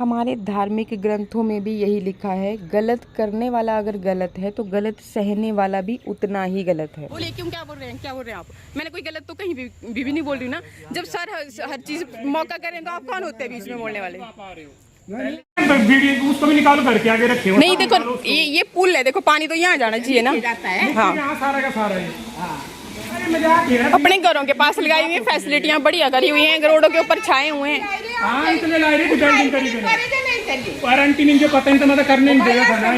हमारे धार्मिक ग्रंथों में भी यही लिखा है, गलत करने वाला अगर गलत है तो गलत सहने वाला भी उतना ही गलत है। बोलिए क्यों, क्या बोल रहे हैं आप? मैंने कोई गलत तो कहीं भी नहीं बोल रही ना। जब सर हर चीज मौका करें तो आप कौन होते हैं बीच में बोलने वाले? वीडियो उसको भी निकालो, करके आगे रखे हो। नहीं देखो ये पुल है, देखो पानी तो यहाँ जाना चाहिए ना। हाँ यहाँ सारा का सारा है। अपने घरों के पास लगाई हुई है, फैसिलिटियाँ बढ़िया करी हुई हैं, रोडों के ऊपर छाए हुए हैं। हाँ इतने ला रही थी क्वारंटीन जो पता इतना तो करने नहीं देगा था ना।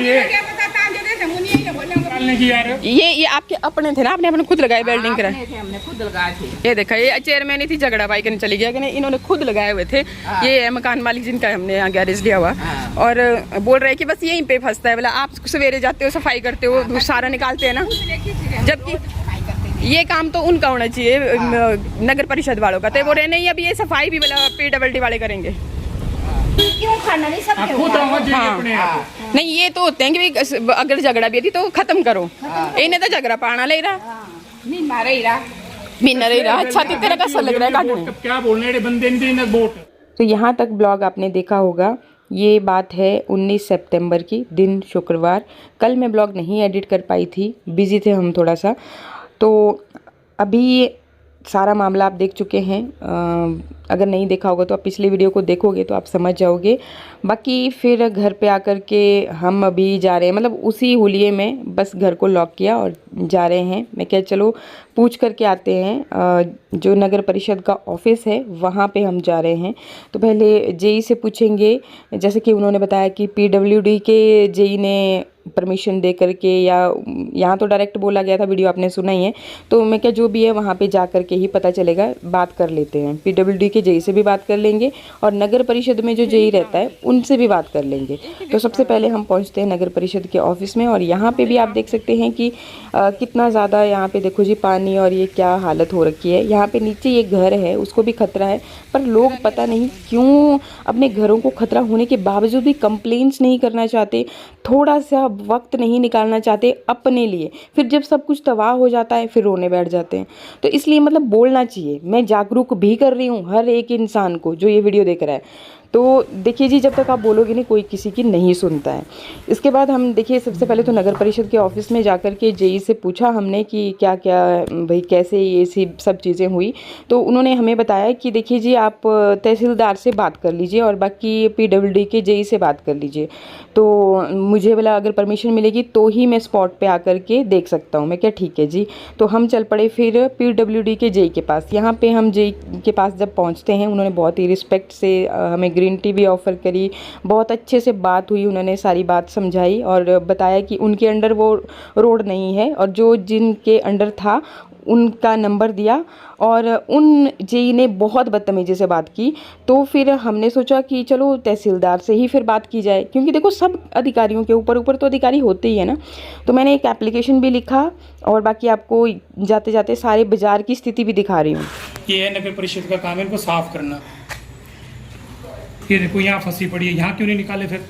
ये आपके अपने थे ना, आपने खुद लगाए वेल्डिंग करा? हमने खुद लगाए थे। ये देखा, ये चेयरमैन ही थी, झगड़ा भाई करने चली गया कि नहीं, इन्होंने खुद लगाए हुए थे। ये है मकान मालिक जिनका हमने यहाँ गैरेज लिया हुआ। और बोल रहे हैं कि बस यहीं पे फंसता है। बोला आप सवेरे जाते हो, सफाई करते हो, सारा निकालते हैं ना, जबकि ये काम तो उनका होना चाहिए, नगर परिषद वालों का। तो बोल रहे नहीं, अभी ये सफाई भी वाला PWD वाले करेंगे। क्यों खाना नहीं सब नहीं, ये तो होते हैं कि अगर झगड़ा भी थी तो खत्म करो। इन्हें तो झगड़ा पाना ले रहा, मीना रही रहा। अच्छा तेरा कैसा लग रहा है? क्या बोलने बंदे वोट। तो यहाँ तक ब्लॉग आपने देखा होगा। ये बात है 19 सितंबर की, दिन शुक्रवार। कल मैं ब्लॉग नहीं एडिट कर पाई थी, बिज़ी थे हम थोड़ा सा। तो अभी सारा मामला आप देख चुके हैं। अगर नहीं देखा होगा तो आप पिछले वीडियो को देखोगे तो आप समझ जाओगे। बाकी फिर घर पे आकर के हम अभी जा रहे हैं, मतलब उसी हुलिये में बस घर को लॉक किया और जा रहे हैं। मैं क्या चलो पूछ करके आते हैं, जो नगर परिषद का ऑफिस है वहाँ पे हम जा रहे हैं। तो पहले जेई से पूछेंगे, जैसे कि उन्होंने बताया कि PWD के जेई ने परमिशन दे करके, या यहाँ तो डायरेक्ट बोला गया था, वीडियो आपने सुना ही है। तो मैं क्या जो भी है वहाँ पे जा करके ही पता चलेगा। बात कर लेते हैं, PWD के जेई से भी बात कर लेंगे और नगर परिषद में जो जेई रहता है उनसे भी बात कर लेंगे। तो सबसे पहले हम पहुँचते हैं नगर परिषद के ऑफिस में। और यहाँ पे भी आप देख सकते हैं कि कितना ज़्यादा यहाँ पे देखो जी पानी, और ये क्या हालत हो रखी है। यहाँ पे नीचे ये घर है उसको भी खतरा है, पर लोग पता नहीं क्यों अपने घरों को खतरा होने के बावजूद भी कंप्लेंट्स नहीं करना चाहते, थोड़ा सा वक्त नहीं निकालना चाहते अपने लिए। फिर जब सब कुछ तबाह हो जाता है फिर रोने बैठ जाते हैं। तो इसलिए मतलब बोलना चाहिए। मैं जागरूक भी कर रही हूँ हर एक इंसान को जो ये वीडियो देख रहा है। तो देखिए जी, जब तक आप बोलोगे नहीं कोई किसी की नहीं सुनता है। इसके बाद हम देखिए सबसे पहले तो नगर परिषद के ऑफिस में जाकर के जेई से पूछा हमने कि क्या क्या भाई कैसे ये सब चीज़ें हुई। तो उन्होंने हमें बताया कि देखिए जी आप तहसीलदार से बात कर लीजिए और बाकी PWD के जेई से बात कर लीजिए। तो मुझे बोला अगर परमिशन मिलेगी तो ही मैं स्पॉट पे आकर के देख सकता हूँ। मैं क्या ठीक है जी। तो हम चल पड़े फिर PWD के जेई के पास। यहाँ पे हम जेई के पास जब पहुँचते हैं, उन्होंने बहुत ही रिस्पेक्ट से हमें ग्रीन टी भी ऑफ़र करी, बहुत अच्छे से बात हुई, उन्होंने सारी बात समझाई और बताया कि उनके अंडर वो रोड नहीं है और जो जिनके अंडर था उनका नंबर दिया। और उन जेई ने बहुत बदतमीजी से बात की। तो फिर हमने सोचा कि चलो तहसीलदार से ही फिर बात की जाए, क्योंकि देखो सब अधिकारियों के ऊपर तो अधिकारी होते ही है ना। तो मैंने एक एप्लीकेशन भी लिखा और बाकी आपको जाते जाते सारे बाजार की स्थिति भी दिखा रही हूँ। ये है नगर परिषद का काम है इनको साफ करना। ये देखो यहाँ फंसी पड़ी है, यहाँ क्यों नहीं निकाले? फिर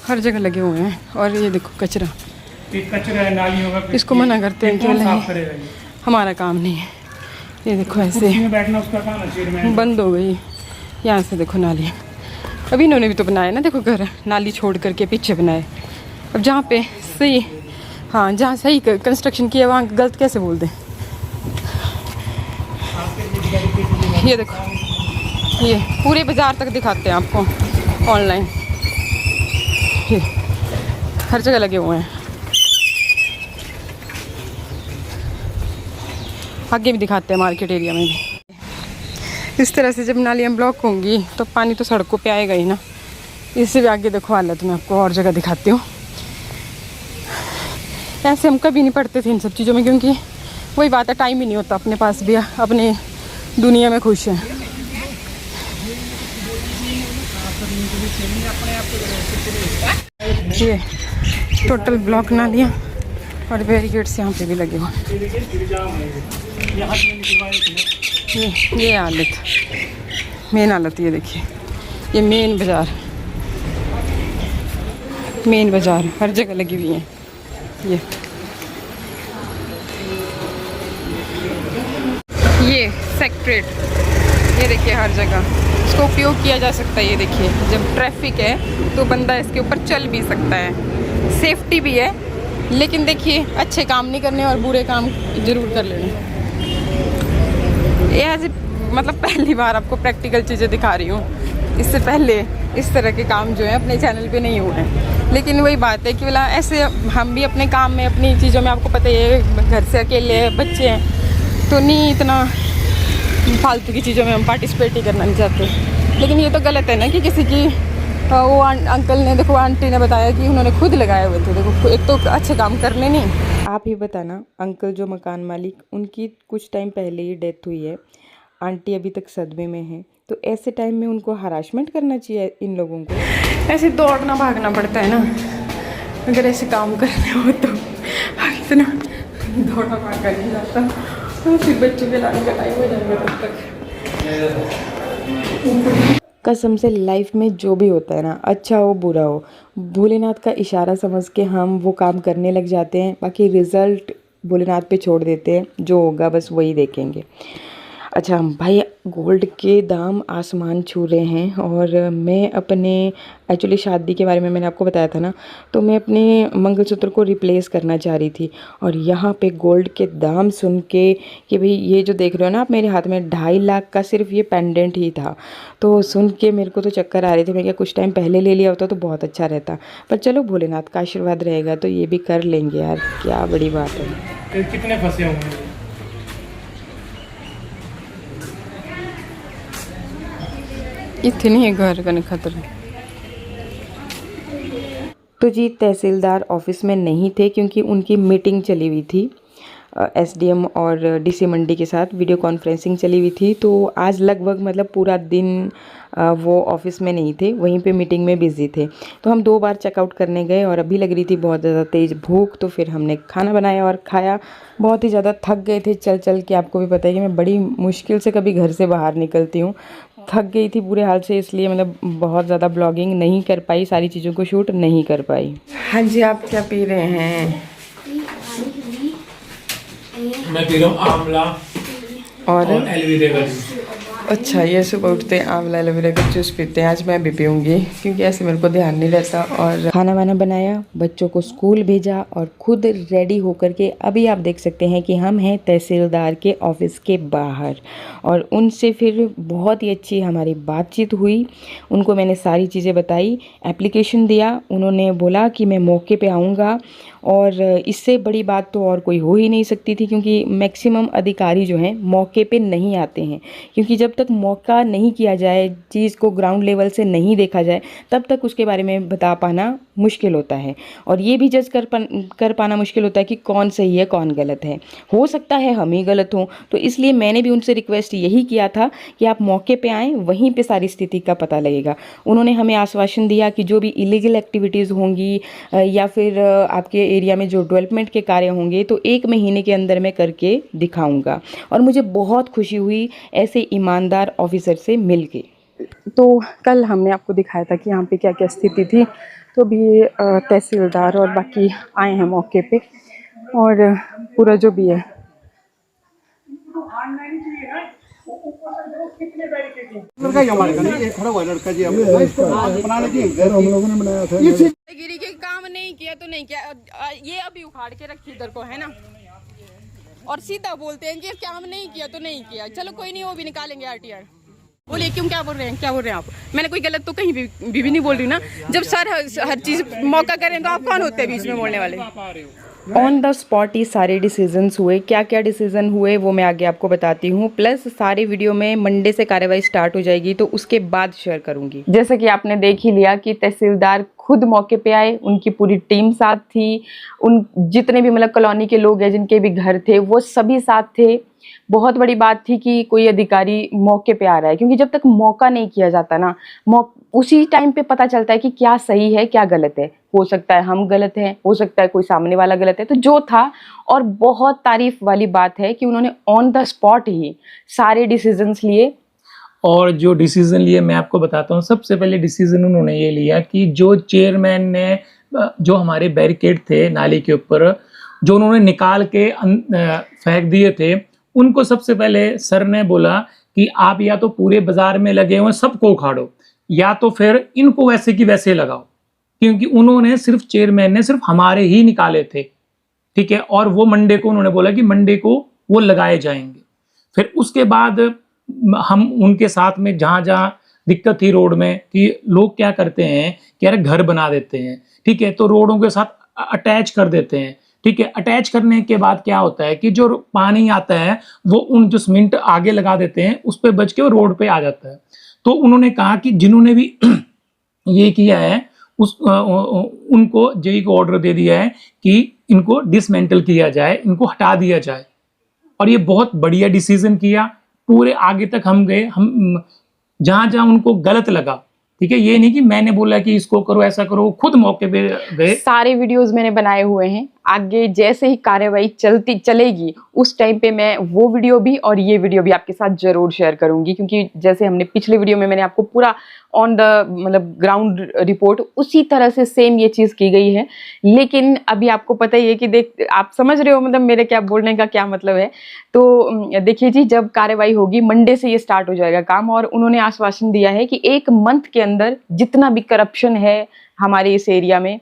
हर जगह लगे हुए हैं। और ये देखो कचरा, ये कचरा है नालियों का, इसको मना करते हैं कि साफ करेगा, हमारा काम नहीं है। ये देखो ऐसे बैठना उसका काम है, चेयरमैन बंद हो गई। यहाँ से देखो नाली, अभी इन्होंने भी तो बनाया ना, देखो घर नाली छोड़ करके पीछे बनाए। अब जहाँ पे सही, हाँ जहाँ सही कंस्ट्रक्शन किया वहाँ गलत कैसे बोल दें। ये देखो ये पूरे बाजार तक दिखाते हैं आपको ऑनलाइन, ये हर जगह लगे हुए हैं। आगे भी दिखाते हैं मार्केट एरिया में भी। इस तरह से जब नालियाँ ब्लॉक होंगी तो पानी तो सड़कों पे आएगा ही ना। इससे भी आगे देखो हालत, मैं आपको और जगह दिखाती हूँ। ऐसे हम कभी नहीं पढ़ते थे इन सब चीज़ों में, क्योंकि वही बात है टाइम ही नहीं होता अपने पास भी, अपने दुनिया में खुश हैं। ये टोटल ब्लॉक नालियाँ और बैरिकेड्स यहाँ पे भी लगे हुए। ये हालत, मेन हालत ये देखिए, ये मेन बाज़ार हर जगह लगी हुई है। ये सेक्रेटरीट ये देखिए हर जगह इसको उपयोग किया जा सकता है। ये देखिए जब ट्रैफिक है तो बंदा इसके ऊपर चल भी सकता है, सेफ्टी भी है। लेकिन देखिए अच्छे काम नहीं करने और बुरे काम ज़रूर कर लेने। ये आज मतलब पहली बार आपको प्रैक्टिकल चीज़ें दिखा रही हूँ। इससे पहले इस तरह के काम जो है अपने चैनल पे नहीं हुए हैं। लेकिन वही बात है कि बोला ऐसे हम भी अपने काम में, अपनी चीज़ों में, आपको पता ही है घर से अकेले बच्चे हैं तो नहीं इतना फालतू की चीज़ों में हम पार्टिसिपेट ही करना नहीं चाहते। लेकिन ये तो गलत है ना कि किसी की वो अंकल ने, देखो आंटी ने बताया कि उन्होंने खुद लगाए हुए थे। देखो एक तो अच्छे काम करने नहीं। आप ही बताना, अंकल जो मकान मालिक, उनकी कुछ टाइम पहले ही डेथ हुई है। आंटी अभी तक सदमे में है, तो ऐसे टाइम में उनको हरासमेंट करना चाहिए इन लोगों को। ऐसे दौड़ना भागना पड़ता है ना, अगर ऐसे काम करने हो तो इतना दौड़ा भागा नहीं जाता। तो फिर बच्चों के लाने का टाइम हो जाएगा तब तक। कसम से लाइफ में जो भी होता है ना, अच्छा हो बुरा हो, भोलेनाथ का इशारा समझ के हम वो काम करने लग जाते हैं। बाकी रिज़ल्ट भोलेनाथ पे छोड़ देते हैं, जो होगा बस वही देखेंगे। अच्छा भाई, गोल्ड के दाम आसमान छू रहे हैं। और मैं अपने एक्चुअली शादी के बारे में मैंने आपको बताया था ना, तो मैं अपने मंगलसूत्र को रिप्लेस करना चाह रही थी। और यहाँ पे गोल्ड के दाम सुन के कि भाई ये जो देख रहे हो ना आप मेरे हाथ में, 2.5 लाख का सिर्फ ये पेंडेंट ही था। तो सुन के मेरे को तो चक्कर आ रहे थे। मैं क्या कुछ टाइम पहले ले लिया होता तो बहुत अच्छा रहता। पर चलो भोलेनाथ का आशीर्वाद रहेगा तो ये भी कर लेंगे यार, क्या बड़ी बात है। कितने फंसे हुए हैं? इतनी है घर का खतरा। तो जी तहसीलदार ऑफिस में नहीं थे क्योंकि उनकी मीटिंग चली हुई थी। एसडीएम और डीसी मंडी के साथ वीडियो कॉन्फ्रेंसिंग चली हुई थी। तो आज लगभग मतलब पूरा दिन वो ऑफिस में नहीं थे, वहीं पे मीटिंग में बिज़ी थे। तो हम 2 बार चेकआउट करने गए और अभी लग रही थी बहुत ज़्यादा तेज़ भूख। तो फिर हमने खाना बनाया और खाया। बहुत ही ज़्यादा थक गए थे चल चल के। आपको भी पता है कि मैं बड़ी मुश्किल से कभी घर से बाहर निकलती हूँ। थक गई थी बुरे हाल से, इसलिए मतलब बहुत ज़्यादा ब्लॉगिंग नहीं कर पाई, सारी चीज़ों को शूट नहीं कर पाई। हाँ जी, आप क्या पी रहे हैं? मैं पी रहा हूँ आंवला और एलोवेरा का जूस। अच्छा, ये सुबह उठते आंवला एलोवेरा का जूस पीते हैं। आज मैं भी पीऊँगी क्योंकि ऐसे मेरे को ध्यान नहीं रहता। और खाना वाना बनाया, बच्चों को स्कूल भेजा और खुद रेडी होकर के अभी आप देख सकते हैं कि हम हैं तहसीलदार के ऑफिस के बाहर। और उनसे फिर बहुत ही अच्छी हमारी बातचीत हुई। उनको मैंने सारी चीज़ें बताई, एप्लीकेशन दिया। उन्होंने बोला कि मैं मौके पे आऊँगा। और इससे बड़ी बात तो और कोई हो ही नहीं सकती थी, क्योंकि मैक्सिमम अधिकारी जो हैं मौके पे नहीं आते हैं। क्योंकि जब तक मौका नहीं किया जाए, चीज़ को ग्राउंड लेवल से नहीं देखा जाए, तब तक उसके बारे में बता पाना मुश्किल होता है। और ये भी जज कर पाना मुश्किल होता है कि कौन सही है कौन गलत है। हो सकता है हम ही गलत हों। तो इसलिए मैंने भी उनसे रिक्वेस्ट यही किया था कि आप मौके पे आएँ, वहीं पे सारी स्थिति का पता लगेगा। उन्होंने हमें आश्वासन दिया कि जो भी इलीगल एक्टिविटीज़ होंगी या फिर आपके एरिया में जो डेवलपमेंट के कार्य होंगे तो 1 महीने के अंदर मैं करके दिखाऊंगा। और मुझे बहुत खुशी हुई ऐसे ईमानदार ऑफिसर से मिल के। तो कल हमने आपको दिखाया था कि यहाँ पे क्या क्या स्थिति थी। तो अभी तहसीलदार और बाकी आए हैं मौके पे और पूरा जो भी है गिरी के काम नहीं किया तो नहीं किया। ये अभी उखाड़ के रखी इधर को, है ना। और सीधा बोलते हैं कि काम नहीं किया तो नहीं किया। चलो कोई नहीं, वो भी निकालेंगे आरटीआर। बोलिए क्यों, क्या बोल रहे हैं, क्या बोल रहे हैं आप? मैंने कोई गलत तो कहीं भी नहीं बोल रही ना। जब सर हर चीज़ मौका करें तो आप कौन होते हैं बीच में बोलने वाले? ऑन द स्पॉट ये सारे डिसीजंस हुए। क्या क्या डिसीजन हुए वो मैं आगे आपको बताती हूँ। प्लस सारे वीडियो में मंडे से कार्रवाई स्टार्ट हो जाएगी तो उसके बाद शेयर करूँगी। जैसे कि आपने देख ही लिया कि तहसीलदार खुद मौके पे आए, उनकी पूरी टीम साथ थी। उन जितने भी मतलब कॉलोनी के लोग हैं जिनके भी घर थे वो सभी साथ थे। बहुत बड़ी बात थी कि कोई अधिकारी मौके पे आ रहा है, क्योंकि जब तक मौका नहीं किया जाता ना, उसी टाइम पे पता चलता है कि क्या सही है क्या गलत है। हो सकता है हम गलत हैं, हो सकता है कोई सामने वाला गलत है। तो जो था, और बहुत तारीफ वाली बात है कि उन्होंने ऑन द स्पॉट ही सारे डिसीजंस लिए। और जो डिसीजन लिए मैं आपको बताता हूँ। सबसे पहले डिसीजन उन्होंने ये लिया कि जो चेयरमैन ने जो हमारे बैरिकेड थे नाली के ऊपर, जो उन्होंने निकाल के फेंक दिए थे, उनको सबसे पहले सर ने बोला कि आप या तो पूरे बाजार में लगे हुए सबको उखाड़ो, या तो फिर इनको वैसे की वैसे लगाओ, क्योंकि उन्होंने सिर्फ चेयरमैन ने सिर्फ हमारे ही निकाले थे, ठीक है। और वो मंडे को उन्होंने बोला कि मंडे को वो लगाए जाएंगे। फिर उसके बाद हम उनके साथ में जहां जहां दिक्कत थी रोड में, कि लोग क्या करते हैं कि यार घर बना देते हैं, ठीक है, तो रोडों के साथ अटैच कर देते हैं, ठीक है। अटैच करने के बाद क्या होता है कि जो पानी आता है वो उन जो सीमेंट आगे लगा देते हैं उस पे बच के वो रोड पे आ जाता है। तो उन्होंने कहा कि जिन्होंने भी ये किया है उनको जेई को ऑर्डर दे दिया है कि इनको डिसमेंटल किया जाए, इनको हटा दिया जाए। और ये बहुत बढ़िया डिसीजन किया। पूरे आगे तक हम गए, हम जहां जहां उनको गलत लगा, ठीक है, ये नहीं कि मैंने बोला कि इसको करो ऐसा करो, वो खुद मौके पे गए। सारे वीडियोस मैंने बनाए हुए हैं, आगे जैसे ही कार्यवाही चलेगी उस टाइम पे मैं वो वीडियो भी और ये वीडियो भी आपके साथ जरूर शेयर करूंगी, क्योंकि जैसे हमने पिछले वीडियो में मैंने आपको पूरा ऑन द मतलब ग्राउंड रिपोर्ट उसी तरह से सेम ये चीज की गई है। लेकिन अभी आपको पता ही है कि देख आप समझ रहे हो मतलब मेरे क्या बोलने का क्या मतलब है। तो देखिए जी, जब कार्यवाही होगी मंडे से ये स्टार्ट हो जाएगा काम, और उन्होंने आश्वासन दिया है कि 1 मंथ के अंदर जितना भी करप्शन है हमारे इस एरिया में,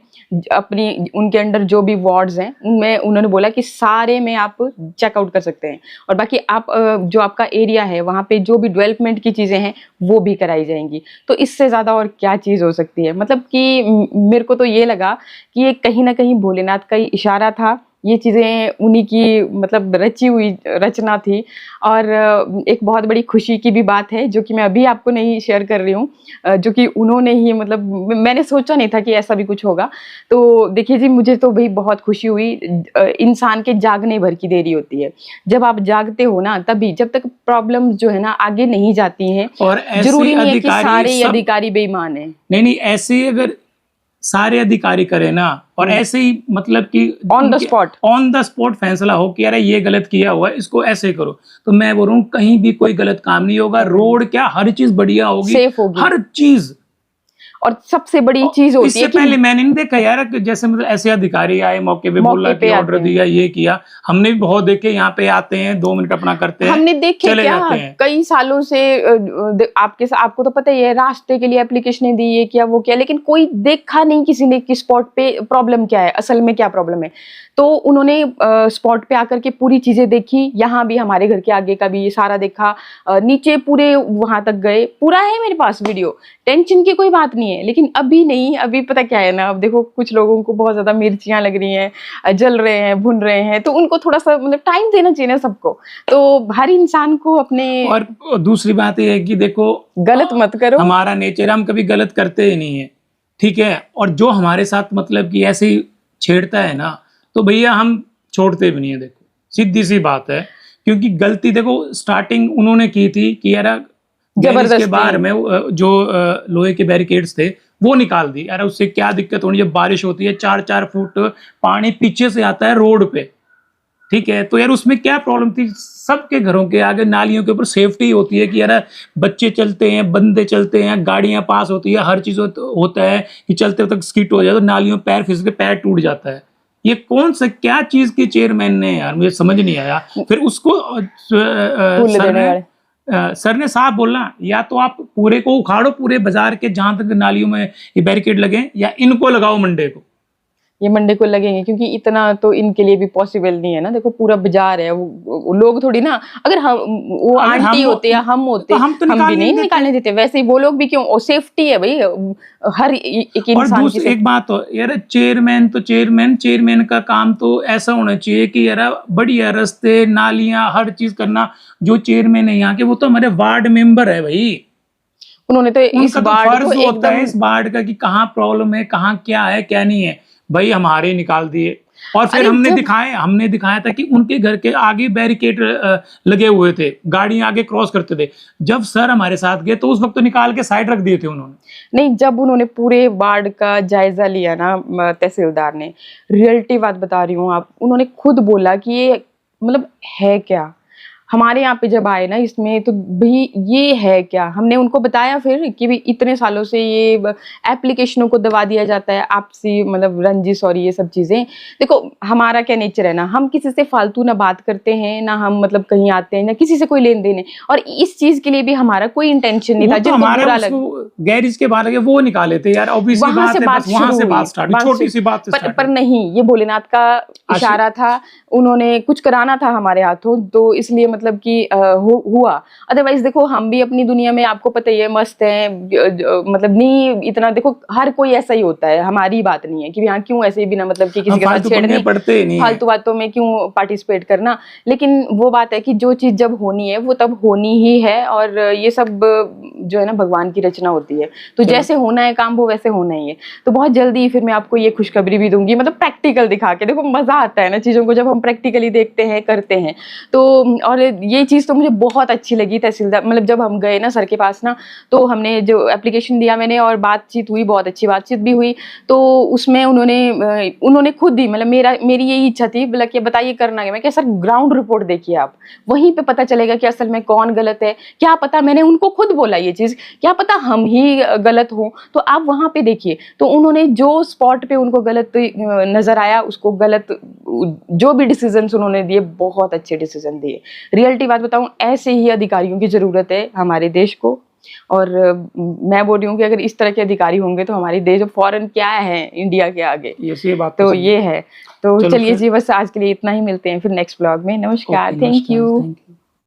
अपनी उनके अंडर जो भी वार्ड्स हैं उनमें उन्होंने बोला कि सारे में आप चेकआउट कर सकते हैं, और बाकी आप जो आपका एरिया है वहाँ पे जो भी डेवलपमेंट की चीज़ें हैं वो भी कराई जाएंगी। तो इससे ज़्यादा और क्या चीज़ हो सकती है। मतलब कि मेरे को तो ये लगा कि ये कहीं ना कहीं भोलेनाथ का ही इशारा था, ये चीज़ें उन्हीं की मतलब रची हुई रचना थी। और एक बहुत बड़ी खुशी की भी बात है जो कि मैं अभी आपको नहीं शेयर कर रही हूँ, जो कि उन्होंने ही मतलब मैंने सोचा नहीं था कि ऐसा भी कुछ होगा। तो देखिए जी, मुझे तो भाई बहुत खुशी हुई। इंसान के जागने भर की देरी होती है, जब आप जागते हो ना तभी, जब तक प्रॉब्लम्स जो है ना आगे नहीं जाती हैं। और ऐसे जरूरी नहीं है कि अधिकारी सारे सब- अधिकारी बेईमान हैं। नहीं, ऐसे ही अगर सारे अधिकारी करें ना, और ऐसे ही मतलब कि On the spot। On the spot फैसला हो कि अरे ये गलत किया हुआ है, इसको ऐसे करो, तो मैं बोल रहा हूँ कहीं भी कोई गलत काम नहीं होगा। रोड क्या, हर चीज बढ़िया होगी, सेफ होगी। हर चीज। और सबसे बड़ी चीज होती इससे है कि पहले मैंने नहीं देखा यार कि जैसे मतलब ऐसे अधिकारी आए मौके पे बोला मौके पे कि ऑर्डर आते हैं। दिया, ये किया। हमने भी बहुत देखे, यहाँ पे आते हैं 2 मिनट अपना करते हैं, हमने देखे चले क्या जाते हैं। कई सालों से आपको तो पता ही है, रास्ते के लिए एप्लीकेशनें दी, ये किया वो किया, लेकिन कोई देखा नहीं किसी ने कि स्पॉट पे प्रॉब्लम क्या है, असल में क्या प्रॉब्लम है। तो उन्होंने स्पॉट पे आकर के पूरी चीजें देखी, यहाँ भी हमारे घर के आगे का भी ये सारा देखा, नीचे पूरे वहां तक गए, पूरा है मेरे पास वीडियो, टेंशन की कोई बात नहीं है। लेकिन अभी नहीं, अभी पता क्या है ना, अब देखो कुछ लोगों को बहुत ज्यादा मिर्चियां लग रही हैं, जल रहे हैं, भुन रहे हैं, तो उनको थोड़ा सा मतलब टाइम देना चाहिए ना सबको। तो हर इंसान को अपने और दूसरी बात ये है कि देखो, गलत मत करो। हमारा नेचर, हम कभी गलत करते ही नहीं है, ठीक है। और जो हमारे साथ मतलब कि ऐसे ही छेड़ता है ना, तो भैया हम छोड़ते भी नहीं है। देखो सीधी सी बात है, क्योंकि गलती देखो स्टार्टिंग उन्होंने की थी कि यार गैरेज के जबरदस्ती। बाहर में जो लोहे के बैरिकेड्स थे वो निकाल दी। यार उससे क्या दिक्कत होनी, जब बारिश होती है 4-4 फुट पानी पीछे से आता है रोड पे, ठीक है, तो यार उसमें क्या प्रॉब्लम थी। सबके घरों के आगे नालियों के ऊपर सेफ्टी होती है कि यार बच्चे चलते हैं, बंदे चलते हैं, गाड़ियां पास होती है, हर चीज होता है कि चलते तक स्किट हो जाए तो नालियों में पैर फिसल के पैर टूट जाता है। ये कौन सा क्या चीज की चेयरमैन ने, यार मुझे समझ नहीं आया। फिर उसको सर ने साफ बोलना, या तो आप पूरे को उखाड़ो, पूरे बाजार के जहां तक नालियों में ये बैरिकेड लगे, या इनको लगाओ मंडे को। ये मंडे को लगेंगे, क्योंकि इतना तो इनके लिए भी पॉसिबल नहीं है ना। देखो पूरा बाजार है, वो लोग थोड़ी ना, अगर हम वो अगर आंटी हम होते या हम होते, तो हम तो हम भी निकालने नहीं नहीं निकालने देते। वैसे ही वो लोग भी क्यों, और सेफ्टी है भाई हर एक और इंसान की दूसरी एक बात हो यार, चेयरमैन का काम तो ऐसा होना चाहिए कि यार बढ़िया रास्ते, नालियां, हर चीज करना। जो चेयरमैन है यहाँ के, वो तो हमारे वार्ड मेंबर है भाई। उन्होंने तो इस उनका तो वार्ड फर्ज को होता है एकदम इस वार्ड का कि कहाँ प्रॉब्लम है, कहाँ क्या है क्या नहीं है। भाई हमारे निकाल दिए, और फिर अरे हमने दिखाया था कि उनके घर के आगे बैरिकेड लगे हुए थे, गाड़ियां आगे क्रॉस करते थे। जब सर हमारे साथ गए तो उस वक्त तो निकाल के साइड रख दिए थे उन्होंने। नहीं, जब उन्होंने पूरे वार्ड का जायजा लिया ना तहसीलदार ने, रियलिटी बात बता रही हूँ आप, उन्होंने खुद बोला कि ये मतलब है क्या, हमारे यहाँ पे जब आए ना इसमें, तो भी ये है क्या, हमने उनको बताया फिर कि भी इतने सालों से ये एप्लीकेशनों को दबा दिया जाता है, आपसी मतलब रंजिश और ये सब चीज़ें। देखो हमारा क्या नेचर है ना, हम किसी से फालतू ना बात करते हैं, ना हम मतलब कहीं आते हैं, ना किसी से कोई लेन देन है, और इस चीज़ के लिए भी हमारा कोई इंटेंशन नहीं था। तो हमारा गैरेज के बाहर वो निकाले थे यार, ऑब्वियसली वहां से बात स्टार्ट, छोटी सी बात से पर नहीं, ये भोलेनाथ का इशारा था, उन्होंने कुछ कराना था हमारे हाथों, तो इसलिए मतलब कि हुआ। अदरवाइज देखो हम भी अपनी दुनिया में, आपको पता ही है, मस्त है, मतलब नहीं इतना, देखो हर कोई ऐसा ही होता है, हमारी बात नहीं है कि हाँ क्यों ऐसे बिना मतलब कि किसी के साथ छेड़ने, फालतू बातों में क्यों पार्टिसिपेट करना। लेकिन वो बात है कि जो चीज जब होनी है वो तब होनी ही है, और ये सब जो है ना भगवान की रचना होती है, तो जैसे होना है काम वो वैसे होना ही है। तो बहुत जल्दी फिर मैं आपको ये खुशखबरी भी दूंगी, मतलब प्रैक्टिकल दिखा के। देखो मजा आता है ना चीजों को जब हम प्रैक्टिकली देखते हैं, करते हैं। तो और ये चीज तो मुझे बहुत अच्छी लगी तहसीलदार, मतलब जब हम गए ना सर के पास ना, तो हमने जो एप्लीकेशन दिया मैंने, और बातचीत हुई, बहुत अच्छी बातचीत भी हुई। तो उसमें उन्होंने खुद ही, मतलब मेरी यही इच्छा थी, बोला कि बताइए करना है। मैं क्या सर, ग्राउंड रिपोर्ट देखिए आप, वहीं पे पता चलेगा कि असल में कौन गलत है। क्या पता, मैंने उनको खुद बोला ये चीज, क्या पता हम ही गलत हो, तो आप वहां पे देखिए। तो उन्होंने जो स्पॉट पे उनको गलत नजर आया, उसको गलत, जो भी डिसीजन उन्होंने दिए, बहुत अच्छे डिसीजन दिए। रियलिटी बात बताऊं, ऐसे ही अधिकारियों की जरूरत है हमारे देश को। और मैं बोल रही हूँ कि अगर इस तरह के अधिकारी होंगे तो हमारे देश, फॉरेन क्या है इंडिया के आगे, ये बात तो ये है। तो चलिए जी, बस आज के लिए इतना ही, मिलते हैं फिर नेक्स्ट ब्लॉग में। नमस्कार, थैंक यू।